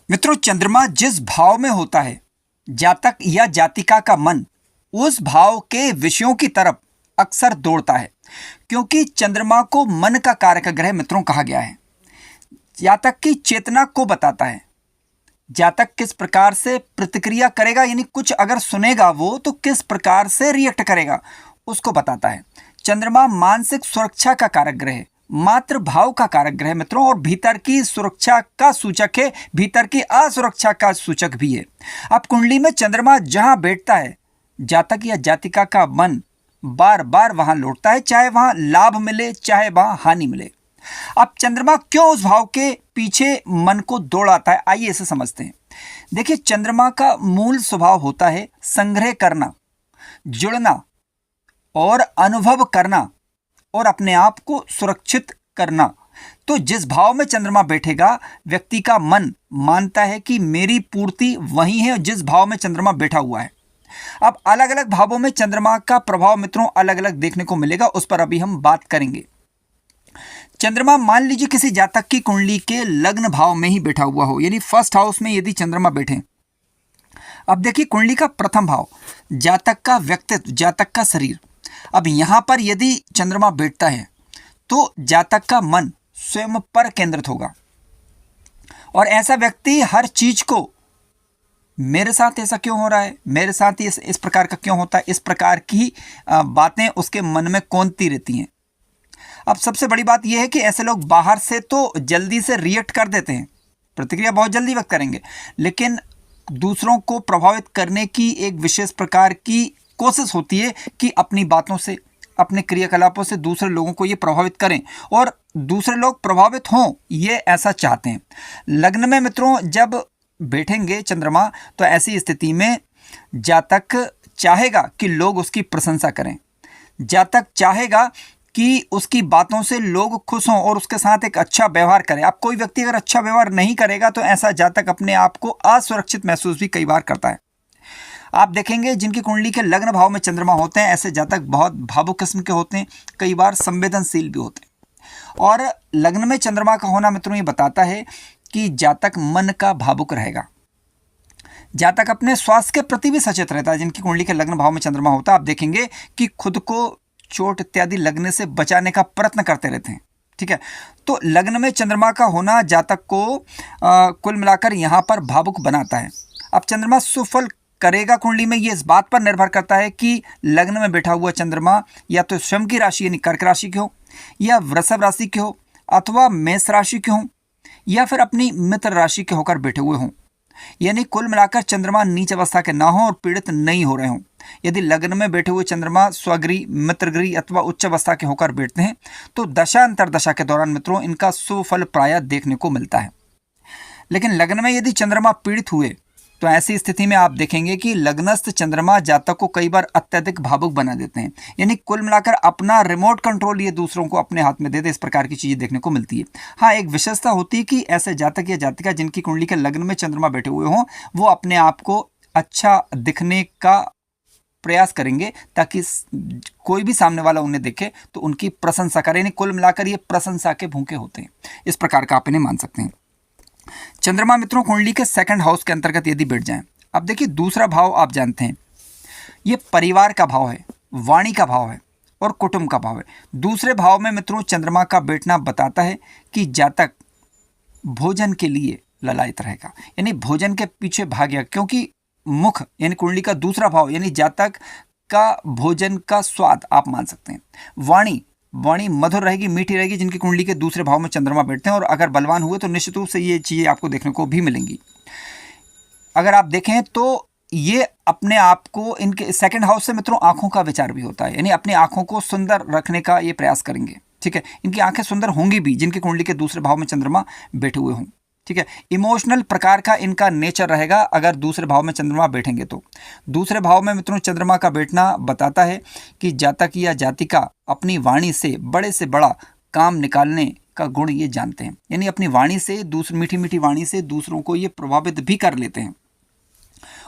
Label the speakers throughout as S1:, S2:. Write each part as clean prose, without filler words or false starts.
S1: मित्रों, चंद्रमा जिस भाव में होता है, जातक या जातिका का मन उस भाव के विषयों की तरफ अक्सर दौड़ता है, क्योंकि चंद्रमा को मन का कारक ग्रह मित्रों कहा गया है। जातक की चेतना को बताता है। जातक किस प्रकार से प्रतिक्रिया करेगा, यानी कुछ अगर सुनेगा वो तो किस प्रकार से रिएक्ट करेगा, उसको बताता है। चंद्रमा मानसिक सुरक्षा का कारक ग्रह है, मात्र भाव का कारक ग्रह मित्रों, और भीतर की सुरक्षा का सूचक है, भीतर की असुरक्षा का सूचक भी है। अब कुंडली में चंद्रमा जहां बैठता है, जातक या जातिका का मन बार बार वहां लौटता है, चाहे वहां लाभ मिले चाहे वहां हानि मिले। अब चंद्रमा क्यों उस भाव के पीछे मन को दौड़ाता है, आइए इसे समझते हैं। देखिए, चंद्रमा का मूल स्वभाव होता है संग्रह करना, जुड़ना और अनुभव करना और अपने आप को सुरक्षित करना। तो जिस भाव में चंद्रमा बैठेगा, व्यक्ति का मन मानता है कि मेरी पूर्ति वही है जिस भाव में चंद्रमा बैठा हुआ है। अब अलग अलग भावों में चंद्रमा का प्रभाव मित्रों अलग अलग देखने को मिलेगा, उस पर अभी हम बात करेंगे। चंद्रमा मान लीजिए किसी जातक की कुंडली के लग्न भाव में ही बैठा हुआ हो, यानी फर्स्ट हाउस में यदि चंद्रमा बैठे। अब देखिए, कुंडली का प्रथम भाव जातक का व्यक्तित्व, जातक का शरीर। अब यहां पर यदि चंद्रमा बैठता है तो जातक का मन स्वयं पर केंद्रित होगा, और ऐसा व्यक्ति हर चीज को मेरे साथ ऐसा क्यों हो रहा है, मेरे साथ इस प्रकार का क्यों होता है, इस प्रकार की बातें उसके मन में कौंधती रहती हैं। अब सबसे बड़ी बात यह है कि ऐसे लोग बाहर से तो जल्दी से रिएक्ट कर देते हैं, प्रतिक्रिया बहुत जल्दी व्यक्त करेंगे, लेकिन दूसरों को प्रभावित करने की एक विशेष प्रकार की कोशिश होती है कि अपनी बातों से, अपने क्रियाकलापों से दूसरे लोगों को ये प्रभावित करें और दूसरे लोग प्रभावित हों, ये ऐसा चाहते हैं। लग्न में मित्रों जब बैठेंगे चंद्रमा, तो ऐसी स्थिति में जातक चाहेगा कि लोग उसकी प्रशंसा करें, जातक चाहेगा कि उसकी बातों से लोग खुश हों और उसके साथ एक अच्छा व्यवहार करें। अब कोई व्यक्ति अगर अच्छा व्यवहार नहीं करेगा तो ऐसा जातक अपने आप को असुरक्षित महसूस भी कई बार करता है। आप देखेंगे जिनकी कुंडली के लग्न भाव में चंद्रमा होते हैं, ऐसे जातक बहुत भावुक किस्म के होते हैं, कई बार संवेदनशील भी होते हैं। और लग्न में चंद्रमा का होना मित्रों ये बताता है कि जातक मन का भावुक रहेगा। जातक अपने स्वास्थ्य के प्रति भी सचेत रहता है। जिनकी कुंडली के लग्न भाव में चंद्रमा होता है, आप देखेंगे कि खुद को चोट इत्यादि लगने से बचाने का प्रयत्न करते रहते हैं। ठीक है, तो लग्न में चंद्रमा का होना जातक को कुल मिलाकर यहाँ पर भावुक बनाता है। अब चंद्रमा सुफल करेगा कुंडली में, ये इस बात पर निर्भर करता है कि लग्न में बैठा हुआ चंद्रमा या तो स्वयं की राशि यानी कर्क राशि के हो, या वृषभ राशि के हो, अथवा मेष राशि के हो, या फिर अपनी मित्र राशि के होकर बैठे हुए हों। यानी कुल मिलाकर चंद्रमा नीच अवस्था के ना हो और पीड़ित नहीं हो रहे हों। यदि लग्न में बैठे हुए चंद्रमा स्वगृह, मित्रगृह अथवा उच्च अवस्था के होकर बैठते हैं तो दशा अंतरदशा के दौरान मित्रों इनका सुफल प्राय देखने को मिलता है। लेकिन लग्न में यदि चंद्रमा पीड़ित हुए तो ऐसी स्थिति में आप देखेंगे कि लग्नस्थ चंद्रमा जातक को कई बार अत्यधिक भावुक बना देते हैं, यानी कुल मिलाकर अपना रिमोट कंट्रोल ये दूसरों को अपने हाथ में दे दे, इस प्रकार की चीजें देखने को मिलती है। हाँ, एक विशेषता होती है कि ऐसे जातक या जातिका जिनकी कुंडली के लग्न में चंद्रमा बैठे हुए हों, वो अपने आप को अच्छा दिखने का प्रयास करेंगे ताकि कोई भी सामने वाला उन्हें देखे तो उनकी प्रशंसा करे, यानी कुल मिलाकर ये प्रशंसा के भूखे होते हैं। इस प्रकार का आप इन्हें मान सकते हैं। चंद्रमा मित्रों कुंडली के सेकंड हाउस के अंतर्गत यदि बैठ जाएं, अब देखिए दूसरा भाव आप जानते हैं ये परिवार का भाव है, वाणी का भाव है और कुटुंब का भाव है। दूसरे भाव में मित्रों चंद्रमा का बैठना बताता है कि जातक भोजन के लिए ललायत रहेगा, यानी भोजन के पीछे भागेगा, क्योंकि मुख यानी कुंडली का दूसरा भाव यानी जातक का भोजन का स्वाद आप मान सकते हैं। वाणी मधुर रहेगी, मीठी रहेगी जिनकी कुंडली के दूसरे भाव में चंद्रमा बैठते हैं, और अगर बलवान हुए तो निश्चित रूप से ये चीज़ें आपको देखने को भी मिलेंगी। अगर आप देखें तो ये अपने आप को इनके सेकंड हाउस से मित्रों आंखों का विचार भी होता है, यानी अपनी आंखों को सुंदर रखने का ये प्रयास करेंगे। ठीक है, इनकी आंखें सुंदर होंगी भी जिनकी कुंडली के दूसरे भाव में चंद्रमा बैठे हुए हों। ठीक है, इमोशनल प्रकार का इनका नेचर रहेगा अगर दूसरे भाव में चंद्रमा बैठेंगे तो। दूसरे भाव में मित्रों चंद्रमा का बैठना बताता है कि जातक या जातिका अपनी वाणी से बड़ा काम निकालने का गुण ये जानते हैं, यानी अपनी वाणी से मीठी मीठी वाणी से दूसरों को ये प्रभावित भी कर लेते हैं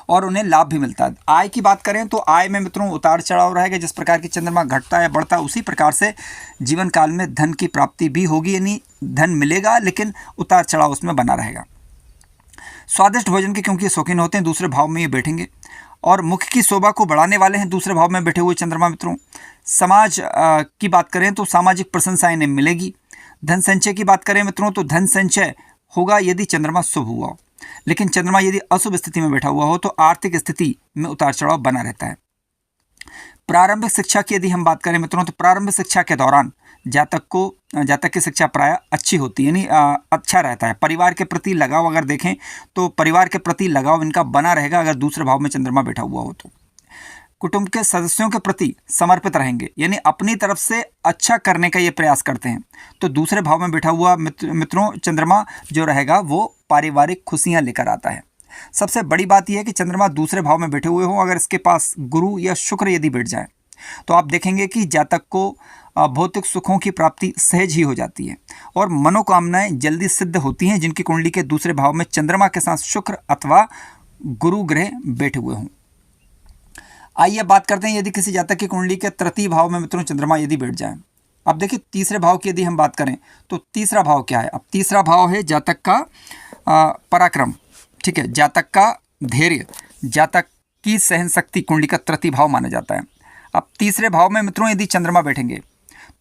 S1: और उन्हें लाभ भी मिलता है। आय की बात करें तो आय में मित्रों उतार चढ़ाव रहेगा। जिस प्रकार की चंद्रमा घटता है बढ़ता है, उसी प्रकार से जीवन काल में धन की प्राप्ति भी होगी, यानी धन मिलेगा लेकिन उतार चढ़ाव उसमें बना रहेगा। स्वादिष्ट भोजन के क्योंकि शौकीन होते हैं, दूसरे भाव में ये बैठेंगे। और मुख की शोभा को बढ़ाने वाले हैं, दूसरे भाव में बैठे हुए चंद्रमा मित्रों। समाज की बात करें तो सामाजिक प्रशंसा इन्हें मिलेगी। धन संचय की बात करें मित्रों तो धन संचय होगा यदि चंद्रमा शुभ हुआ हो, लेकिन चंद्रमा यदि अशुभ स्थिति में बैठा हुआ हो तो आर्थिक स्थिति में उतार चढ़ाव बना रहता है। प्रारंभिक शिक्षा की यदि हम बात करें मित्रों तो प्रारंभिक शिक्षा के दौरान जातक की शिक्षा प्राय अच्छी होती है, यानी अच्छा रहता है। परिवार के प्रति लगाव अगर देखें तो परिवार के प्रति लगाव इनका बना रहेगा अगर दूसरे भाव में चंद्रमा बैठा हुआ हो तो। कुटुंब के सदस्यों के प्रति समर्पित रहेंगे, यानी अपनी तरफ से अच्छा करने का ये प्रयास करते हैं। तो दूसरे भाव में बैठा हुआ मित्रों चंद्रमा जो रहेगा वो पारिवारिक खुशियां लेकर आता है। सबसे बड़ी बात यह है कि चंद्रमा दूसरे भाव में बैठे हुए हों, अगर इसके पास गुरु या शुक्र यदि बैठ जाए तो आप देखेंगे कि जातक को भौतिक सुखों की प्राप्ति सहज ही हो जाती है और मनोकामनाएं जल्दी सिद्ध होती हैं जिनकी कुंडली के दूसरे भाव में चंद्रमा के साथ शुक्र अथवा गुरु ग्रह बैठे हुए हों। आइए बात करते हैं यदि किसी जातक की कुंडली के तृतीय भाव में मित्रों चंद्रमा यदि बैठ जाए। अब देखिए तीसरे भाव की यदि हम बात करें तो तीसरा भाव क्या है। अब तीसरा भाव है जातक का पराक्रम, ठीक है, जातक का धैर्य, जातक की सहन शक्ति कुंडली का तृतीय भाव माना जाता है। अब तीसरे भाव में मित्रों यदि चंद्रमा बैठेंगे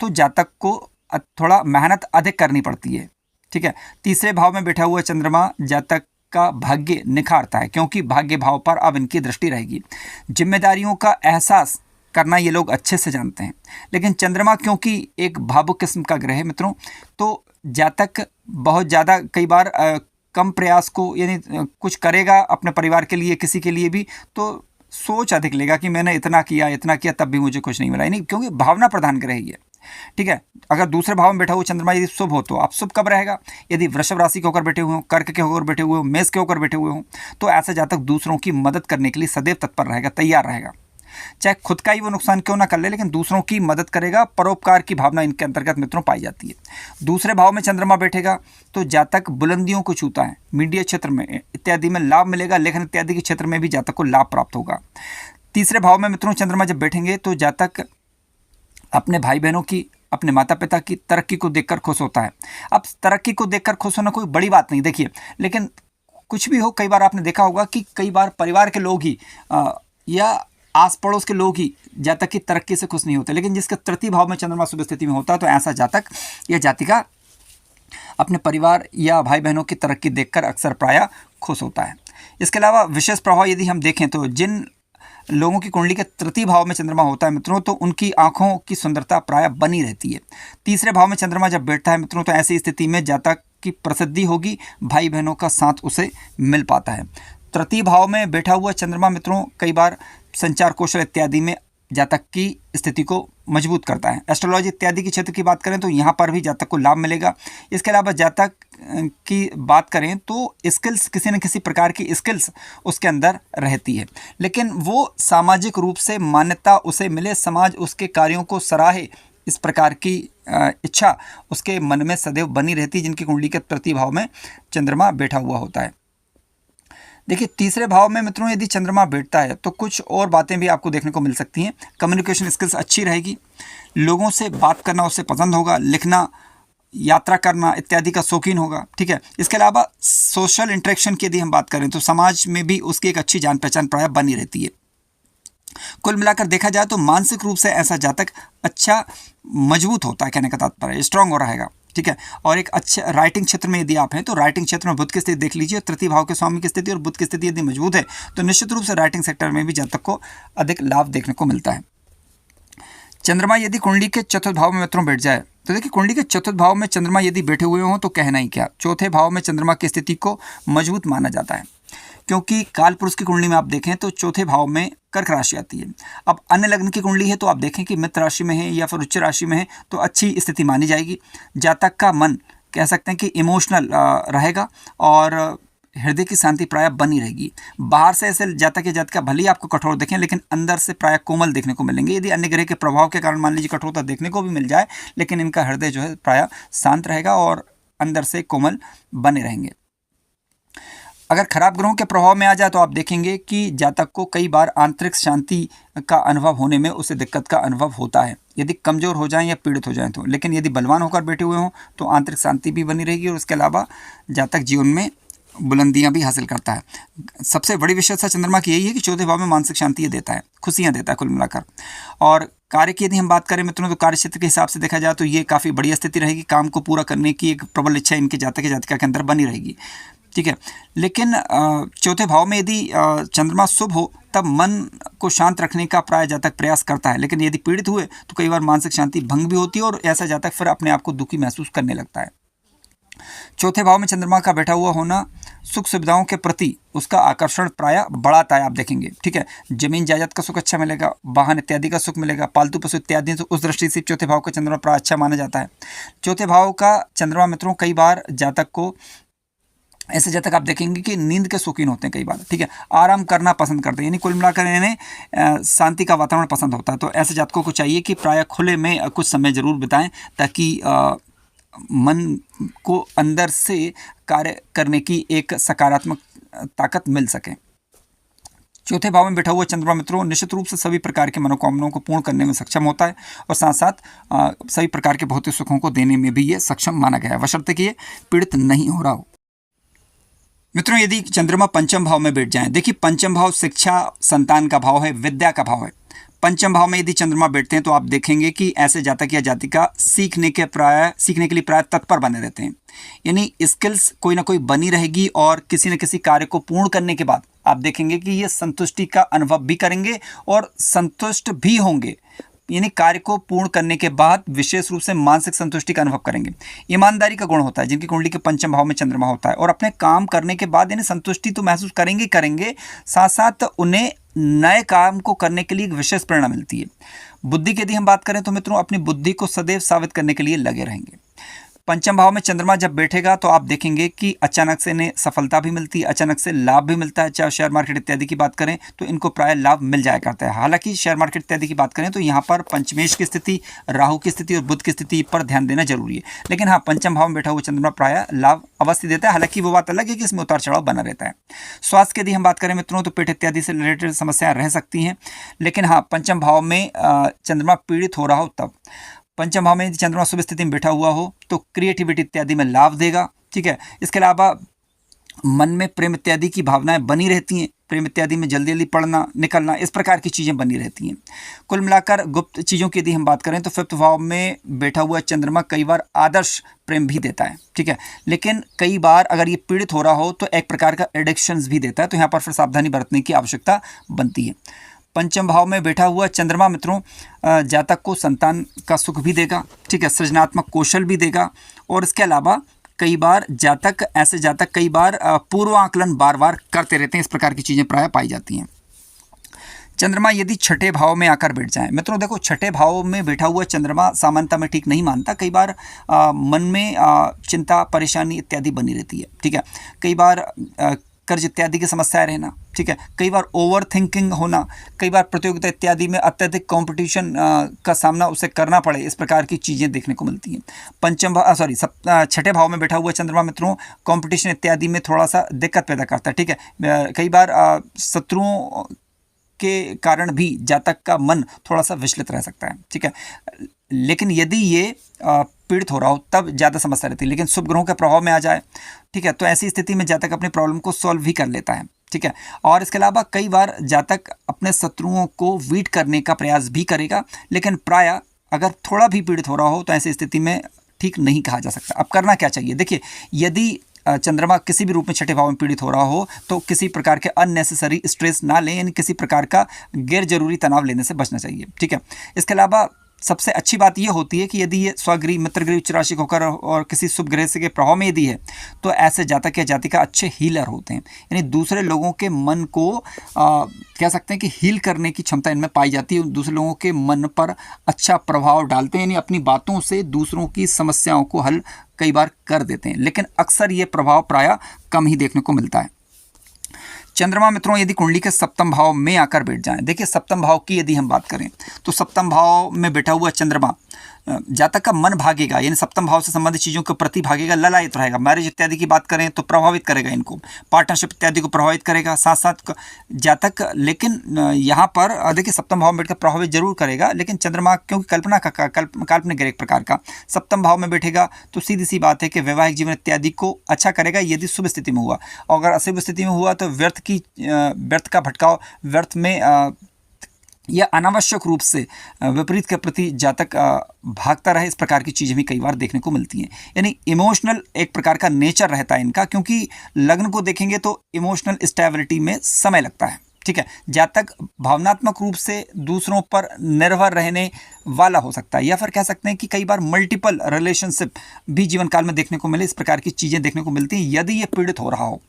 S1: तो जातक को थोड़ा मेहनत अधिक करनी पड़ती है, ठीक है। तीसरे भाव में बैठा हुआ चंद्रमा जातक का भाग्य निखारता है क्योंकि भाग्य भाव पर अब इनकी दृष्टि रहेगी। जिम्मेदारियों का एहसास करना ये लोग अच्छे से जानते हैं, लेकिन चंद्रमा क्योंकि एक भावुक किस्म का ग्रह है मित्रों, तो जातक बहुत ज़्यादा कई बार कम प्रयास को यानी कुछ करेगा अपने परिवार के लिए, किसी के लिए भी, तो सोच अधिक लेगा कि मैंने इतना किया तब भी मुझे कुछ नहीं मिला, नहीं, क्योंकि भावना प्रधान ग्रह ही है, ठीक है। अगर दूसरे भाव में बैठा हुआ चंद्रमा यदि शुभ हो तो आप शुभ कब रहेगा, यदि वृषभ राशि के होकर बैठे हुए हों, कर्क के होकर बैठे हुए हों, मेष के होकर बैठे हुए हों, तो ऐसा जातक दूसरों की मदद करने के लिए सदैव तत्पर रहेगा, तैयार रहेगा। चाहे खुद का ही वो नुकसान क्यों ना कर ले, लेकिन दूसरों की मदद करेगा। परोपकार की भावना इनके अंतर्गत मित्रों पाई जाती है। दूसरे भाव में चंद्रमा बैठेगा तो जातक बुलंदियों को छूता है, मीडिया क्षेत्र में इत्यादि में लाभ मिलेगा, लेखन इत्यादि के क्षेत्र में भी जातक को लाभ प्राप्त होगा। तीसरे भाव में मित्रों चंद्रमा जब बैठेंगे तो जातक अपने भाई बहनों की, अपने माता पिता की तरक्की को देखकर खुश होता है। अब तरक्की को देखकर खुश होना कोई बड़ी बात नहीं, देखिए, लेकिन कुछ भी हो, कई बार आपने देखा होगा कि कई बार परिवार के लोग ही या आस पड़ोस के लोग ही जातक की तरक्की से खुश नहीं होते, लेकिन जिसके तृतीय भाव में चंद्रमा शुभ स्थिति में होता है तो ऐसा जातक या जातिका अपने परिवार या भाई बहनों की तरक्की देखकर अक्सर प्रायः खुश होता है। इसके अलावा विशेष प्रभाव यदि हम देखें तो जिन लोगों की कुंडली के तृतीय भाव में चंद्रमा होता है मित्रों तो उनकी आंखों की सुंदरता प्रायः बनी रहती है। तीसरे भाव में चंद्रमा जब बैठता है मित्रों तो ऐसी स्थिति में जातक की प्रसिद्धि होगी, भाई बहनों का साथ उसे मिल पाता है। तृतीय भाव में बैठा हुआ चंद्रमा मित्रों कई बार संचार कौशल इत्यादि में जातक की स्थिति को मजबूत करता है। एस्ट्रोलॉजी इत्यादि के क्षेत्र की बात करें तो यहाँ पर भी जातक को लाभ मिलेगा। इसके अलावा जातक की बात करें तो स्किल्स, किसी न किसी प्रकार की स्किल्स उसके अंदर रहती है, लेकिन वो सामाजिक रूप से मान्यता उसे मिले, समाज उसके कार्यों को सराहे, इस प्रकार की इच्छा उसके मन में सदैव बनी रहती है जिनकी कुंडली के तृतीय भाव में चंद्रमा बैठा हुआ होता है। देखिए तीसरे भाव में मित्रों यदि चंद्रमा बैठता है तो कुछ और बातें भी आपको देखने को मिल सकती हैं। कम्युनिकेशन स्किल्स अच्छी रहेगी, लोगों से बात करना उसे पसंद होगा, लिखना, यात्रा करना इत्यादि का शौकीन होगा, ठीक है। इसके अलावा सोशल इंटरेक्शन की यदि हम बात करें तो समाज में भी उसकी एक अच्छी जान पहचान प्रायः बनी रहती है। कुल मिलाकर देखा जाए तो मानसिक रूप से ऐसा जातक अच्छा मजबूत होता है, कहने का तात्पर्य स्ट्रांग हो रहेगा, ठीक है। और एक अच्छे राइटिंग क्षेत्र में यदि आप हैं तो राइटिंग क्षेत्र में बुध की स्थिति देख लीजिए, तृतीय भाव के स्वामी की स्थिति और बुध की स्थिति यदि मजबूत है तो निश्चित रूप से राइटिंग सेक्टर में भी जातक को अधिक लाभ देखने को मिलता है। चंद्रमा यदि कुंडली के चतुर्थ भाव में मित्रों बैठ जाए तो देखिए कुंडली के चतुर्थ भाव में चंद्रमा यदि बैठे हुए हों तो कहना ही क्या। चौथे भाव में चंद्रमा की स्थिति को मजबूत माना जाता है क्योंकि काल पुरुष की कुंडली में आप देखें तो चौथे भाव में कर्क राशि आती है। अब अन्य लग्न की कुंडली है तो आप देखें कि मित्र राशि में है या फिर उच्च राशि में है तो अच्छी स्थिति मानी जाएगी। जातक का मन कह सकते हैं कि इमोशनल रहेगा और हृदय की शांति प्रायः बनी रहेगी। बाहर से ऐसे जातक या जातिका भले ही आपको कठोर देखें लेकिन अंदर से प्रायः कोमल देखने को मिलेंगे। यदि अन्य ग्रह के प्रभाव के कारण मान लीजिए कठोरता देखने को भी मिल जाए लेकिन इनका हृदय जो है प्रायः शांत रहेगा और अंदर से कोमल बने रहेंगे। अगर खराब ग्रहों के प्रभाव में आ जाए तो आप देखेंगे कि जातक को कई बार आंतरिक शांति का अनुभव होने में उसे दिक्कत का अनुभव होता है यदि कमज़ोर हो जाएं या पीड़ित हो जाएं तो। लेकिन यदि बलवान होकर बैठे हुए हों तो आंतरिक शांति भी बनी रहेगी और उसके अलावा जातक जीवन में बुलंदियां भी हासिल करता है। सबसे बड़ी विशेषता चंद्रमा की यही है कि चौथे भाव में मानसिक शांति ये देता है, खुशियां देता है कुल मिलाकर। और कार्य की यदि हम बात करें मित्रों, तो कार्य क्षेत्र के हिसाब से देखा जाए तो ये काफ़ी बढ़िया स्थिति रहेगी, काम को पूरा करने की एक प्रबल इच्छा इनके जातक जातिका के अंदर बनी रहेगी, ठीक है। लेकिन चौथे भाव में यदि चंद्रमा शुभ हो तब मन को शांत रखने का प्राय जातक प्रयास करता है, लेकिन यदि पीड़ित हुए तो कई बार मानसिक शांति भंग भी होती है और ऐसा जातक फिर अपने आप को दुखी महसूस करने लगता है। चौथे भाव में चंद्रमा का बैठा हुआ होना सुख सुविधाओं के प्रति उसका आकर्षण प्राय बढ़ाता है, आप देखेंगे, ठीक है। जमीन जायदाद का सुख अच्छा मिलेगा, वाहन इत्यादि का सुख मिलेगा, पालतू पशु इत्यादि, तो उस दृष्टि से चौथे भाव का चंद्रमा प्राय अच्छा माना जाता है। चौथे भाव का चंद्रमा मित्रों कई बार जातक को, ऐसे जातक आप देखेंगे कि नींद के शौकीन होते हैं कई बार, ठीक है, आराम करना पसंद करते हैं, यानी कुल मिलाकर इन्हें शांति का वातावरण पसंद होता है। तो ऐसे जातकों को चाहिए कि प्रायः खुले में कुछ समय जरूर बिताएं ताकि मन को अंदर से कार्य करने की एक सकारात्मक ताकत मिल सके। चौथे भाव में बैठा हुआ चंद्रमा मित्रों निश्चित रूप से सभी प्रकार के मनोकामनाओं को पूर्ण करने में सक्षम होता है और साथ साथ सभी प्रकार के भौतिक सुखों को देने में भी ये सक्षम माना गया है, बशर्ते कि ये पीड़ित नहीं हो रहा हो। मित्रों यदि चंद्रमा पंचम भाव में बैठ जाएं, देखिए पंचम भाव शिक्षा संतान का भाव है, विद्या का भाव है। पंचम भाव में यदि चंद्रमा बैठते हैं तो आप देखेंगे कि ऐसे जातक या जातिका सीखने के लिए प्राय तत्पर बने रहते हैं, यानी स्किल्स कोई ना कोई बनी रहेगी और किसी न किसी कार्य को पूर्ण करने के बाद आप देखेंगे कि ये संतुष्टि का अनुभव भी करेंगे और संतुष्ट भी होंगे, यानी कार्य को पूर्ण करने के बाद विशेष रूप से मानसिक संतुष्टि का अनुभव करेंगे। ईमानदारी का गुण होता है जिनकी कुंडली के पंचम भाव में चंद्रमा होता है, और अपने काम करने के बाद यानी संतुष्टि तो महसूस करेंगे, साथ साथ उन्हें नए काम को करने के लिए एक विशेष प्रेरणा मिलती है। बुद्धि की यदि हम बात करें तो मित्रों अपनी बुद्धि को सदैव साबित करने के लिए लगे रहेंगे। पंचम भाव में चंद्रमा जब बैठेगा तो आप देखेंगे कि अचानक से इन्हें सफलता भी मिलती है, अचानक से लाभ भी मिलता है। चाहे शेयर मार्केट इत्यादि की बात करें तो इनको प्राय लाभ मिल जाया करता है। हालांकि शेयर मार्केट इत्यादि की बात करें तो यहाँ पर पंचमेश की स्थिति, राहु की स्थिति और बुध की स्थिति पर ध्यान देना जरूरी है, लेकिन हाँ पंचम भाव में बैठा हुआ चंद्रमा प्राय लाभ अवश्य देता है। हालांकि वो बात अलग है कि इसमें उतार चढ़ाव बना रहता है। स्वास्थ्य की यदि हम बात करें मित्रों तो पेट इत्यादि से रिलेटेड समस्याएं रह सकती हैं, लेकिन हाँ पंचम भाव में चंद्रमा पीड़ित हो रहा हो तब, पंचम भाव में चंद्रमा शुभ स्थिति में बैठा हुआ हो तो क्रिएटिविटी इत्यादि में लाभ देगा, ठीक है। इसके अलावा मन में प्रेम इत्यादि की भावनाएं बनी रहती हैं, प्रेम इत्यादि में जल्दी जल्दी पढ़ना निकलना इस प्रकार की चीज़ें बनी रहती हैं। कुल मिलाकर गुप्त चीज़ों की यदि हम बात करें तो फिफ्थ भाव में बैठा हुआ चंद्रमा कई बार आदर्श प्रेम भी देता है, ठीक है, लेकिन कई बार अगर ये पीड़ित हो रहा हो तो एक प्रकार का एडिक्शंस भी देता है, तो यहाँ पर फिर सावधानी बरतने की आवश्यकता बनती है। पंचम भाव में बैठा हुआ चंद्रमा मित्रों जातक को संतान का सुख भी देगा, ठीक है, सृजनात्मक कौशल भी देगा, और इसके अलावा कई बार ऐसे जातक कई बार पूर्व आकलन बार बार करते रहते हैं। इस प्रकार की चीज़ें प्राय पाई जाती हैं। चंद्रमा यदि छठे भाव में आकर बैठ जाए मित्रों, देखो छठे भाव में बैठा हुआ चंद्रमा सामान्यता में ठीक नहीं मानता, कई बार मन में चिंता परेशानी इत्यादि बनी रहती है, ठीक है, कई बार कर्ज इत्यादि की समस्याएं रहना, ठीक है, कई बार ओवर थिंकिंग होना, कई बार प्रतियोगिता इत्यादि में अत्यधिक कंपटीशन का सामना उसे करना पड़े, इस प्रकार की चीज़ें देखने को मिलती हैं। छठे भाव में बैठा हुआ चंद्रमा मित्रों कंपटीशन इत्यादि में थोड़ा सा दिक्कत पैदा करता है, ठीक है, कई बार शत्रुओं के कारण भी जातक का मन थोड़ा सा विचलित रह सकता है, ठीक है, लेकिन यदि ये पीड़ित हो रहा हो तब ज़्यादा समस्या रहती है, लेकिन शुभ ग्रहों के प्रभाव में आ जाए, ठीक है, तो ऐसी स्थिति में जातक अपनी प्रॉब्लम को सॉल्व भी कर लेता है, ठीक है। और इसके अलावा कई बार जातक अपने शत्रुओं को वीट करने का प्रयास भी करेगा, लेकिन प्राय अगर थोड़ा भी पीड़ित हो रहा हो तो ऐसी स्थिति में ठीक नहीं कहा जा सकता। अब करना क्या चाहिए, देखिए यदि चंद्रमा किसी भी रूप में छठे भाव में पीड़ित हो रहा हो तो किसी प्रकार के अननेसेसरी स्ट्रेस ना लें, यानी किसी प्रकार का गैर जरूरी तनाव लेने से बचना चाहिए, ठीक है। इसके अलावा सबसे अच्छी बात यह होती है कि यदि ये स्वगृह मित्रगृह उच्च राशि होकर और किसी शुभ ग्रह से के प्रभाव में यदि है तो ऐसे जातक या जातिका अच्छे हीलर होते हैं, यानी दूसरे लोगों के मन को कह सकते हैं कि हील करने की क्षमता इनमें पाई जाती है। दूसरे लोगों के मन पर अच्छा प्रभाव डालते हैं, यानी अपनी बातों से दूसरों की समस्याओं को हल कई बार कर देते हैं, लेकिन अक्सर ये प्रभाव प्राय कम ही देखने को मिलता है। चंद्रमा मित्रों यदि कुंडली के सप्तम भाव में आकर बैठ जाएं, देखिए सप्तम भाव की यदि हम बात करें तो सप्तम भाव में बैठा हुआ चंद्रमा जातक का मन भागेगा, यानी सप्तम भाव से संबंधित चीज़ों के प्रति भागेगा, ललायत रहेगा। मैरिज इत्यादि की बात करें तो प्रभावित करेगा इनको, पार्टनरशिप इत्यादि को प्रभावित करेगा। साथ साथ जातक, लेकिन यहाँ पर देखिए सप्तम भाव में बैठकर प्रभावित जरूर करेगा, लेकिन चंद्रमा क्योंकि कल्पना का काल्पनिक ग्रह एक प्रकार का सप्तम भाव में बैठेगा तो सीधी सी बात है कि वैवाहिक जीवन इत्यादि को अच्छा करेगा यदि शुभ स्थिति में हुआ। और अगर अशुभ स्थिति में हुआ तो व्यर्थ का भटकाव, व्यर्थ में या अनावश्यक रूप से विपरीत के प्रति जातक भागता रहे, इस प्रकार की चीज़ें भी कई बार देखने को मिलती हैं। यानी इमोशनल एक प्रकार का नेचर रहता है इनका, क्योंकि लग्न को देखेंगे तो इमोशनल स्टेबिलिटी में समय लगता है। ठीक है, जातक भावनात्मक रूप से दूसरों पर निर्भर रहने वाला हो सकता है, या फिर कह सकते हैं कि कई बार मल्टीपल रिलेशनशिप भी जीवन काल में देखने को मिले, इस प्रकार की चीज़ें देखने को मिलती हैं यदि ये पीड़ित हो रहा हो।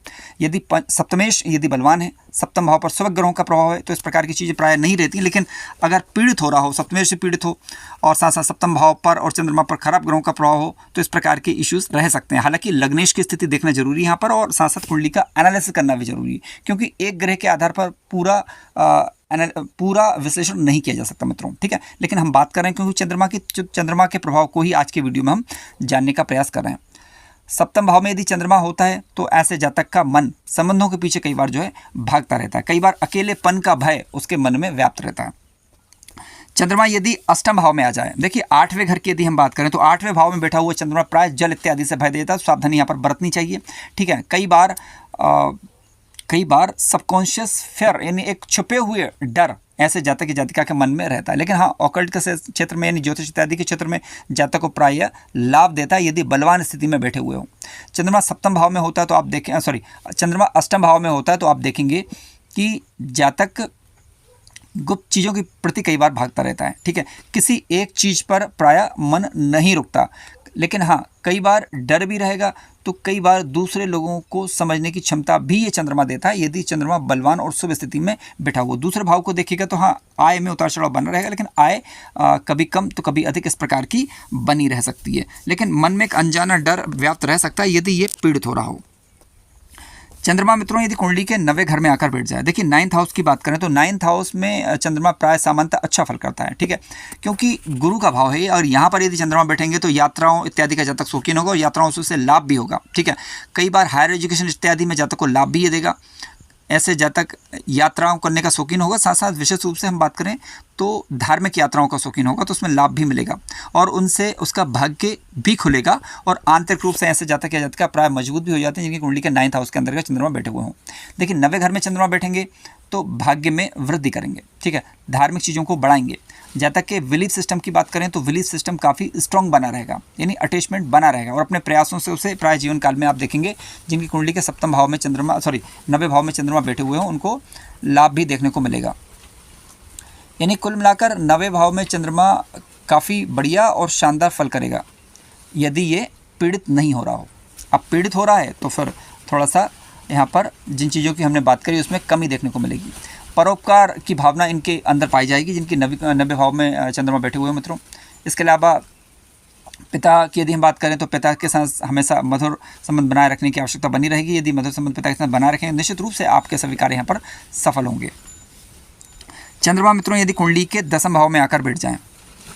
S1: यदि सप्तमेश यदि बलवान है, सप्तम भाव पर शुभ ग्रहों का प्रभाव है, तो इस प्रकार की चीज़ें प्राय नहीं रहती। लेकिन अगर पीड़ित हो रहा हो, सप्तमेश से पीड़ित हो और साथ साथ सप्तम भाव पर और चंद्रमा पर खराब ग्रहों का प्रभाव हो, तो इस प्रकार के इश्यूज रह सकते हैं। हालांकि लग्नेश की स्थिति देखना जरूरी है यहाँ पर, और साथ साथ कुंडली का एनालिसिस करना भी जरूरी है, क्योंकि एक ग्रह के आधार पर पूरा विश्लेषण नहीं किया जा सकता मित्रों। ठीक है, लेकिन हम बात कर रहे हैं क्योंकि चंद्रमा के प्रभाव को ही आज के वीडियो में हम जानने का प्रयास कर रहे हैं। सप्तम भाव में यदि चंद्रमा होता है तो ऐसे जातक का मन संबंधों के पीछे कई बार जो है भागता रहता है, कई बार अकेलेपन का भय उसके मन में व्याप्त रहता है। चंद्रमा यदि अष्टम भाव में आ जाए, देखिए 8वें घर की यदि हम बात करें तो 8वें भाव में बैठा हुआ चंद्रमा प्राय जल इत्यादि से भय देता है, सावधानी यहाँ पर बरतनी चाहिए। ठीक है, कई बार सबकॉन्शियस फियर, यानी एक छुपे हुए डर ऐसे जातक की जातिका के मन में रहता है। लेकिन हाँ, ऑकल्ट के क्षेत्र में यानी ज्योतिष इत्यादि के क्षेत्र में जातक को प्राय लाभ देता है यदि बलवान स्थिति में बैठे हुए हो। चंद्रमा सप्तम भाव में होता है तो आप देखें, चंद्रमा अष्टम भाव में होता है तो आप देखेंगे कि जातक गुप्त चीज़ों के प्रति कई बार भागता रहता है। ठीक है, किसी एक चीज़ पर प्राय मन नहीं रुकता, लेकिन हाँ कई बार डर भी रहेगा, तो कई बार दूसरे लोगों को समझने की क्षमता भी ये चंद्रमा देता है यदि चंद्रमा बलवान और शुभ स्थिति में बैठा हुआ। दूसरे भाव को देखिएगा तो हाँ आय में उतार चढ़ाव बना रहेगा, लेकिन आय कभी कम तो कभी अधिक इस प्रकार की बनी रह सकती है। लेकिन मन में एक अनजाना डर व्याप्त रह सकता है यदि ये पीड़ित हो रहा हो। चंद्रमा मित्रों यदि कुंडली के 9वें घर में आकर बैठ जाए, देखिए 9th हाउस की बात करें तो 9th हाउस में चंद्रमा प्राय सामान्यतः अच्छा फल करता है। ठीक है, क्योंकि गुरु का भाव है और यहाँ पर यदि चंद्रमा बैठेंगे तो यात्राओं इत्यादि का जातक शौकीन होगा और यात्राओं से लाभ भी होगा। ठीक है, कई बार हायर एजुकेशन इत्यादि में जातक को लाभ भी ये देगा, ऐसे जातक यात्राओं करने का शौकीन होगा। साथ साथ विशेष रूप से हम बात करें तो धार्मिक यात्राओं का शौकीन होगा, तो उसमें लाभ भी मिलेगा और उनसे उसका भाग्य भी खुलेगा और आंतरिक रूप से ऐसे जातक या जातिका प्राय मजबूत भी हो जाते हैं जिनकी कुंडली के 9th हाउस के अंदर चंद्रमा बैठे हुए हों। लेकिन 9वें घर में चंद्रमा बैठेंगे तो भाग्य में वृद्धि करेंगे। ठीक है, धार्मिक चीज़ों को बढ़ाएंगे। जातक के बिलीफ सिस्टम की बात करें तो बिलीफ सिस्टम काफ़ी स्ट्रॉन्ग बना रहेगा, यानी अटैचमेंट बना रहेगा और अपने प्रयासों से उसे प्राय जीवन काल में आप देखेंगे जिनकी कुंडली के 9वें भाव में चंद्रमा बैठे हुए हों उनको लाभ भी देखने को मिलेगा। यानी कुल मिलाकर 9वें भाव में चंद्रमा काफ़ी बढ़िया और शानदार फल करेगा यदि ये पीड़ित नहीं हो रहा हो। अब पीड़ित हो रहा है तो फिर थोड़ा सा यहाँ पर जिन चीज़ों की हमने बात करी उसमें कमी देखने को मिलेगी। परोपकार की भावना इनके अंदर पाई जाएगी जिनकी 9वें भाव में चंद्रमा बैठे हुए हैं मित्रों। इसके अलावा पिता की यदि हम बात करें तो पिता के साथ हमेशा मधुर संबंध बनाए रखने की आवश्यकता बनी रहेगी। यदि मधुर संबंध पिता के साथ बनाए रखें निश्चित रूप से आपके सभी कार्य यहाँ पर सफल होंगे। चंद्रमा मित्रों यदि कुंडली के 10वें भाव में आकर बैठ जाएं,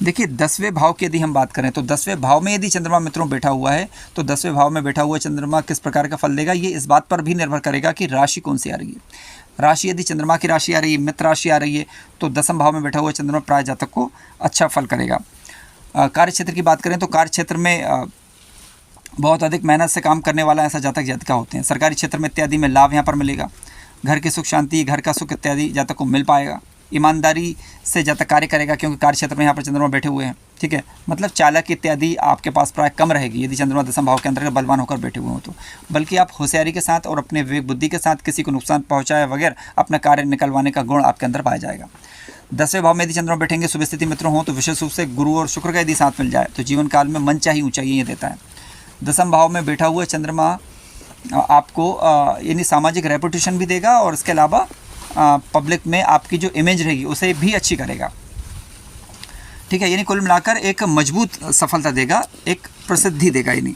S1: देखिए 10वें भाव की यदि हम बात करें तो 10वें भाव में यदि चंद्रमा मित्रों बैठा हुआ है तो 10वें भाव में बैठा हुआ चंद्रमा किस प्रकार का फल देगा, ये इस बात पर भी निर्भर करेगा कि राशि कौन सी आ रही है। राशि यदि चंद्रमा की राशि आ रही है, मित्र राशि आ रही है, तो 10वें भाव में बैठा हुआ चंद्रमा प्राय जातक को अच्छा फल करेगा। कार्य क्षेत्र की बात करें तो कार्य क्षेत्र में बहुत अधिक मेहनत से काम करने वाला ऐसा जातक जातिका होते हैं। सरकारी क्षेत्र में इत्यादि में लाभ यहाँ पर मिलेगा। घर की सुख शांति, घर का सुख इत्यादि जातक को मिल पाएगा। ईमानदारी से जातक कार्य करेगा क्योंकि कार्य क्षेत्र में यहाँ पर चंद्रमा बैठे हुए हैं। ठीक है, मतलब चालक इत्यादि आपके पास प्राय कम रहेगी यदि चंद्रमा 10वें भाव के अंदर बलवान होकर बैठे हुए हो तो, बल्कि आप होशियारी के साथ और अपने विवेक बुद्धि के साथ किसी को नुकसान पहुँचाए बगैर अपना कार्य निकलवाने का गुण आपके अंदर पाया जाएगा। 10वें भाव में यदि चंद्रमा बैठेंगे शुभ स्थिति मित्र हों तो विशेष रूप से गुरु और शुक्र का यदि साथ मिल जाए तो जीवन काल में मनचाही ऊंचाई ये देता है। 10वें भाव में बैठा हुआ चंद्रमा आपको यानी सामाजिक रेपुटेशन भी देगा और इसके अलावा पब्लिक में आपकी जो इमेज रहेगी उसे भी अच्छी करेगा। ठीक है, यानी कुल मिलाकर एक मजबूत सफलता देगा, एक प्रसिद्धि देगा। यानी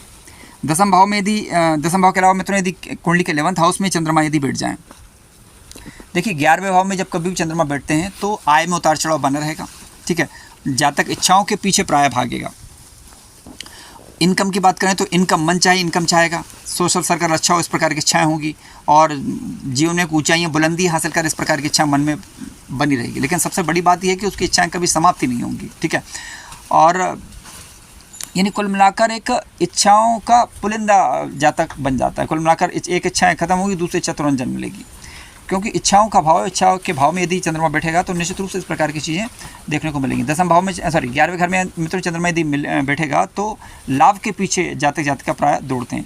S1: 10वें भाव में यदि 10वें भाव के अलावा मित्रों यदि कुंडली के 11th हाउस में चंद्रमा यदि बैठ जाएं, देखिए 11वें भाव में जब कभी भी चंद्रमा बैठते हैं तो आय में उतार चढ़ाव बना रहेगा। ठीक है, जातक इच्छाओं के पीछे प्राय भागेगा। इनकम की बात करें तो इनकम, मन चाहे इनकम चाहेगा, सोशल सर्कल अच्छा हो, इस प्रकार की इच्छाएं होंगी, और जीवन में ऊंचाइयां, बुलंदी हासिल कर, इस प्रकार की इच्छा मन में बनी रहेगी। लेकिन सबसे बड़ी बात यह है कि उसकी इच्छाएं कभी समाप्ति नहीं होंगी, ठीक है। और यानी कुल मिलाकर एक इच्छाओं का पुलिंदा जातक बन जाता है। कुल मिलाकर एक इच्छाएं खत्म होगी, दूसरी इच्छा तुरंत जन्म लेगी, क्योंकि इच्छाओं का भाव, इच्छाओं के भाव में यदि चंद्रमा बैठेगा तो निश्चित रूप से इस प्रकार की चीज़ें देखने को मिलेंगी। 10वें भाव में, 11वें घर में मित्रों चंद्रमा यदि बैठेगा तो लाभ के पीछे जातक जातिका प्राय दौड़ते हैं।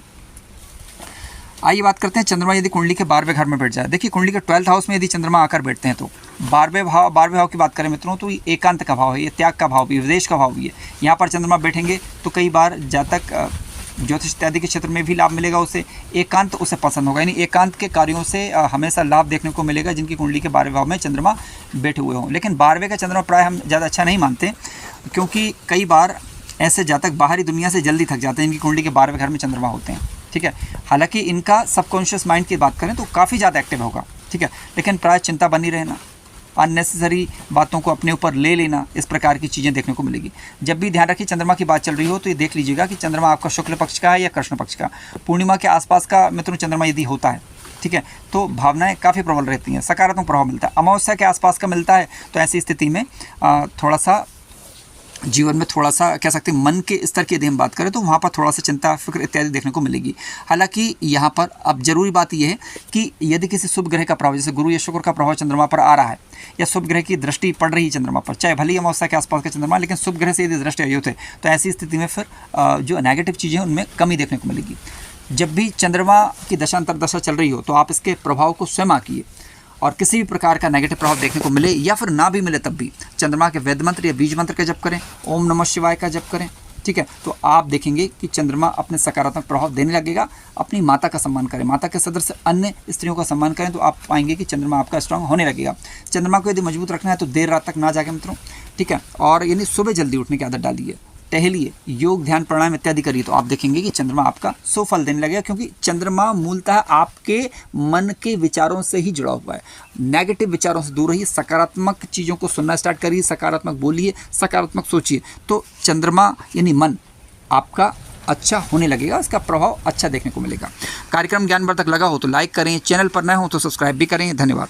S1: आइए बात करते हैं चंद्रमा यदि कुंडली के 12वें घर में बैठ जाए। देखिए कुंडली के 12th हाउस में यदि चंद्रमा आकर बैठते हैं तो 12वें भाव की बात करें मित्रों तो ये एकांत का भाव है, ये त्याग का भाव भी, विदेश का भाव भी है। यहाँ पर चंद्रमा बैठेंगे तो कई बार जातक ज्योतिष इत्यादि के क्षेत्र में भी लाभ मिलेगा उसे, एकांत उसे पसंद होगा, यानी एकांत के कार्यों से हमेशा लाभ देखने को मिलेगा जिनकी कुंडली के 12वें भाव में चंद्रमा बैठे हुए हों। लेकिन 12वें का चंद्रमा प्राय हम ज़्यादा अच्छा नहीं मानते, क्योंकि कई बार ऐसे जातक बाहरी दुनिया से जल्दी थक जाते हैं जिनकी कुंडली के 12वें घर में चंद्रमा होते हैं, ठीक है। हालांकि इनका सबकॉन्शियस माइंड की बात करें तो काफ़ी ज़्यादा एक्टिव होगा, ठीक है, लेकिन प्राय चिंता बनी रहना, अननेसेसरी बातों को अपने ऊपर ले लेना, इस प्रकार की चीज़ें देखने को मिलेगी। जब भी ध्यान रखिए चंद्रमा की बात चल रही हो तो ये देख लीजिएगा कि चंद्रमा आपका शुक्ल पक्ष का है या कृष्ण पक्ष का। पूर्णिमा के आसपास का मित्रों चंद्रमा यदि होता है, ठीक है, तो भावनाएं काफ़ी प्रबल रहती हैं, सकारात्मक प्रभाव मिलता है। अमावस्या के आसपास का मिलता है तो ऐसी स्थिति में थोड़ा सा जीवन में थोड़ा सा कह सकते हैं मन के स्तर की यदि हम बात करें तो वहाँ पर थोड़ा सा चिंता, फिक्र इत्यादि देखने को मिलेगी। हालांकि यहाँ पर अब जरूरी बात यह है कि यदि किसी शुभ ग्रह का प्रभाव, जैसे गुरु या शुक्र का प्रभाव चंद्रमा पर आ रहा है या शुभ ग्रह की दृष्टि पड़ रही है चंद्रमा पर, चाहे भले ही अमावस्या के आसपास का चंद्रमा, लेकिन शुभ ग्रह से यदि दृष्टि आयुक्त है तो ऐसी स्थिति में फिर जो नेगेटिव चीज़ें हैं उनमें कमी देखने को मिलेगी। जब भी चंद्रमा की दशा अंतर्दशा चल रही हो तो आप इसके प्रभाव को स्वयं आकिए, और किसी भी प्रकार का नेगेटिव प्रभाव देखने को मिले या फिर ना भी मिले तब भी चंद्रमा के वेद मंत्र या बीज मंत्र का जप करें, ओम नमः शिवाय का जप करें, ठीक है, तो आप देखेंगे कि चंद्रमा अपने सकारात्मक प्रभाव देने लगेगा। अपनी माता का सम्मान करें, माता के सदस्य अन्य स्त्रियों का सम्मान करें तो आप पाएंगे कि चंद्रमा आपका स्ट्रांग होने लगेगा। चंद्रमा को यदि मजबूत रखना है तो देर रात तक ना जागे मित्रों, ठीक है, और यानी सुबह जल्दी उठने की आदत डालिए, टहलिए, योग ध्यान प्राणायाम इत्यादि करिए तो आप देखेंगे कि चंद्रमा आपका सुफल देने लगेगा, क्योंकि चंद्रमा मूलतः आपके मन के विचारों से ही जुड़ा हुआ है। नेगेटिव विचारों से दूर रहिए, सकारात्मक चीज़ों को सुनना स्टार्ट करिए, सकारात्मक बोलिए, सकारात्मक सोचिए, तो चंद्रमा यानी मन आपका अच्छा होने लगेगा, इसका प्रभाव अच्छा देखने को मिलेगा। कार्यक्रम ज्ञानवर्धक लगा हो तो लाइक करें, चैनल पर नए हो तो सब्सक्राइब भी करें। धन्यवाद।